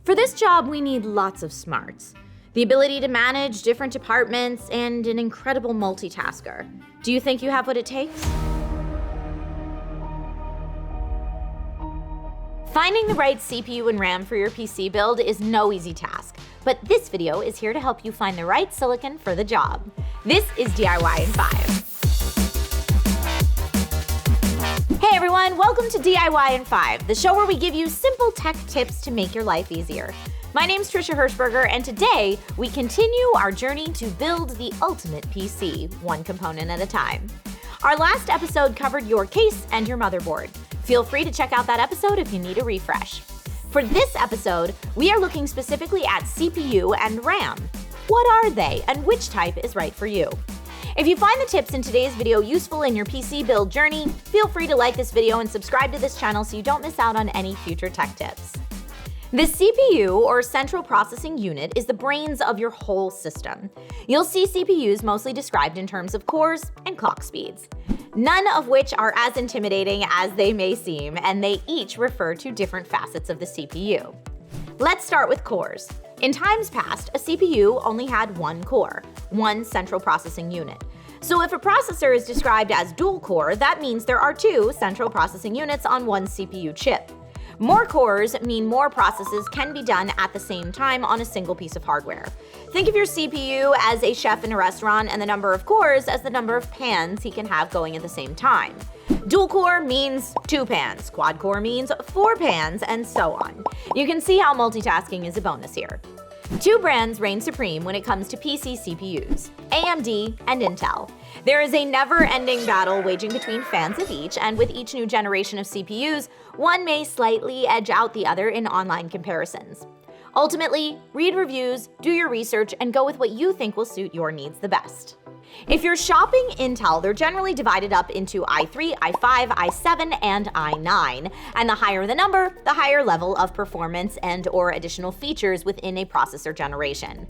For this job, we need lots of smarts. The ability to manage different departments and an incredible multitasker. Do you think you have what it takes? Finding the right CPU and RAM for your PC build is no easy task, but this video is here to help you find the right silicon for the job. This is DIY in 5. Hey everyone, welcome to DIY in 5, the show where we give you simple tech tips to make your life easier. My name's Trisha Hirschberger, and today we continue our journey to build the ultimate PC, one component at a time. Our last episode covered your case and your motherboard. Feel free to check out that episode if you need a refresh. For this episode, we are looking specifically at CPU and RAM. What are they, and which type is right for you? If you find the tips in today's video useful in your PC build journey, feel free to like this video and subscribe to this channel so you don't miss out on any future tech tips. The CPU, or Central Processing Unit, is the brains of your whole system. You'll see CPUs mostly described in terms of cores and clock speeds, none of which are as intimidating as they may seem, and they each refer to different facets of the CPU. Let's start with cores. In times past, a CPU only had one core, one central processing unit. So if a processor is described as dual core, that means there are two central processing units on one CPU chip. More cores mean more processes can be done at the same time on a single piece of hardware. Think of your CPU as a chef in a restaurant and the number of cores as the number of pans he can have going at the same time. Dual core means 2 pans, quad core means 4 pans, and so on. You can see how multitasking is a bonus here. Two brands reign supreme when it comes to PC CPUs, AMD and Intel. There is a never-ending battle waging between fans of each, and with each new generation of CPUs, one may slightly edge out the other in online comparisons. Ultimately, read reviews, do your research, and go with what you think will suit your needs the best. If you're shopping Intel, they're generally divided up into i3, i5, i7, and i9, and the higher the number, the higher level of performance and/or additional features within a processor generation.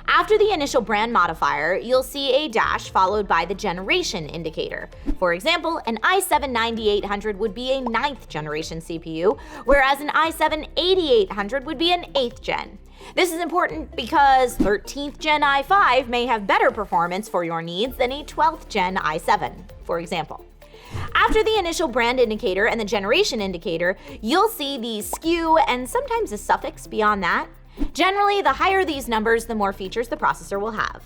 After the initial brand modifier, you'll see a dash followed by the generation indicator. For example, an i7-9800 would be a 9th generation CPU, whereas an i7-8800 would be an 8th gen. This is important because 13th gen i5 may have better performance for your needs than a 12th gen i7, for example. After the initial brand indicator and the generation indicator, you'll see the SKU and sometimes a suffix beyond that. Generally, the higher these numbers, the more features the processor will have.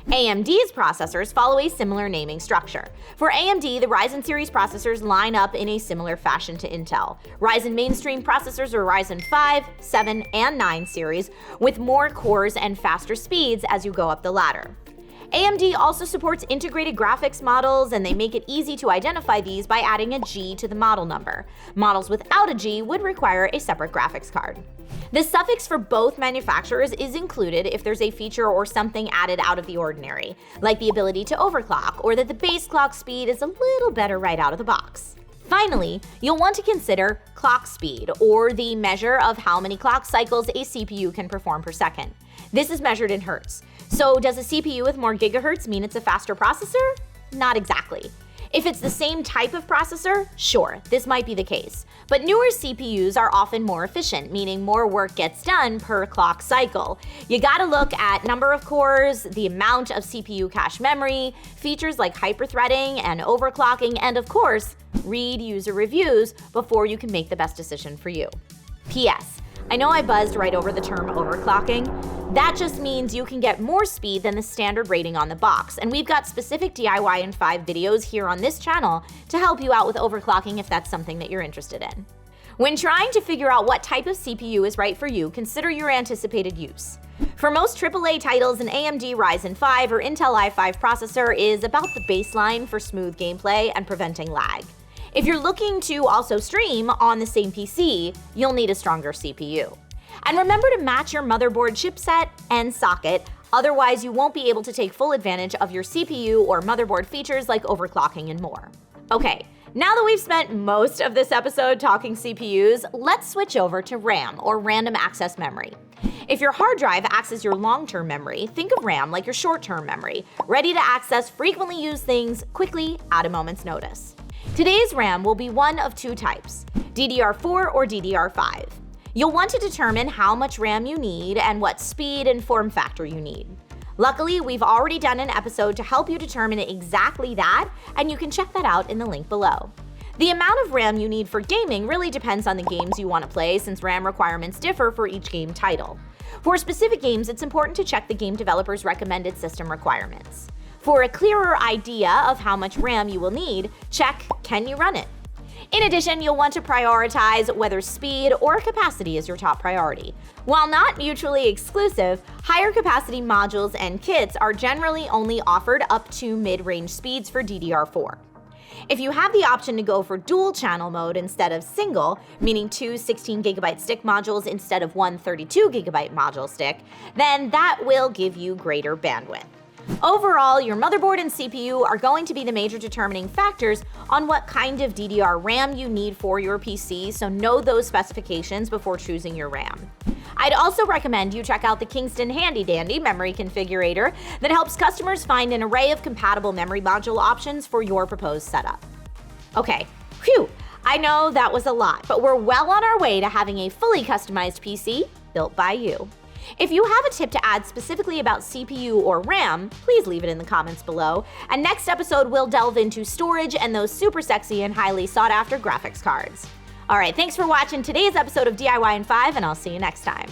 AMD's processors follow a similar naming structure. For AMD, the Ryzen series processors line up in a similar fashion to Intel. Ryzen mainstream processors are Ryzen 5, 7, and 9 series, with more cores and faster speeds as you go up the ladder. AMD also supports integrated graphics models, and they make it easy to identify these by adding a G to the model number. Models without a G would require a separate graphics card. The suffix for both manufacturers is included if there's a feature or something added out of the ordinary, like the ability to overclock, or that the base clock speed is a little better right out of the box. Finally, you'll want to consider clock speed, or the measure of how many clock cycles a CPU can perform per second. This is measured in hertz. So does a CPU with more gigahertz mean it's a faster processor? Not exactly. If it's the same type of processor, sure, this might be the case. But newer CPUs are often more efficient, meaning more work gets done per clock cycle. You gotta look at number of cores, the amount of CPU cache memory, features like hyperthreading and overclocking, and of course, read user reviews before you can make the best decision for you. P.S. I know I buzzed right over the term overclocking. That just means you can get more speed than the standard rating on the box, and we've got specific DIY in 5 videos here on this channel to help you out with overclocking if that's something that you're interested in. When trying to figure out what type of CPU is right for you, consider your anticipated use. For most AAA titles, an AMD Ryzen 5 or Intel i5 processor is about the baseline for smooth gameplay and preventing lag. If you're looking to also stream on the same PC, you'll need a stronger CPU. And remember to match your motherboard chipset and socket, otherwise you won't be able to take full advantage of your CPU or motherboard features like overclocking and more. Okay, now that we've spent most of this episode talking CPUs, let's switch over to RAM, or random access memory. If your hard drive acts as your long-term memory, think of RAM like your short-term memory, ready to access frequently used things quickly at a moment's notice. Today's RAM will be one of two types, DDR4 or DDR5. You'll want to determine how much RAM you need and what speed and form factor you need. Luckily, we've already done an episode to help you determine exactly that, and you can check that out in the link below. The amount of RAM you need for gaming really depends on the games you want to play, since RAM requirements differ for each game title. For specific games, it's important to check the game developer's recommended system requirements. For a clearer idea of how much RAM you will need, check "Can you run it?" In addition, you'll want to prioritize whether speed or capacity is your top priority. While not mutually exclusive, higher capacity modules and kits are generally only offered up to mid-range speeds for DDR4. If you have the option to go for dual channel mode instead of single, meaning two 16GB stick modules instead of one 32GB module stick, then that will give you greater bandwidth. Overall, your motherboard and CPU are going to be the major determining factors on what kind of DDR RAM you need for your PC, so know those specifications before choosing your RAM. I'd also recommend you check out the Kingston Handy Dandy memory configurator that helps customers find an array of compatible memory module options for your proposed setup. Okay, phew, I know that was a lot, but we're well on our way to having a fully customized PC built by you. If you have a tip to add specifically about CPU or RAM, please leave it in the comments below. And next episode, we'll delve into storage and those super sexy and highly sought after graphics cards. All right, thanks for watching today's episode of DIY in 5, and I'll see you next time.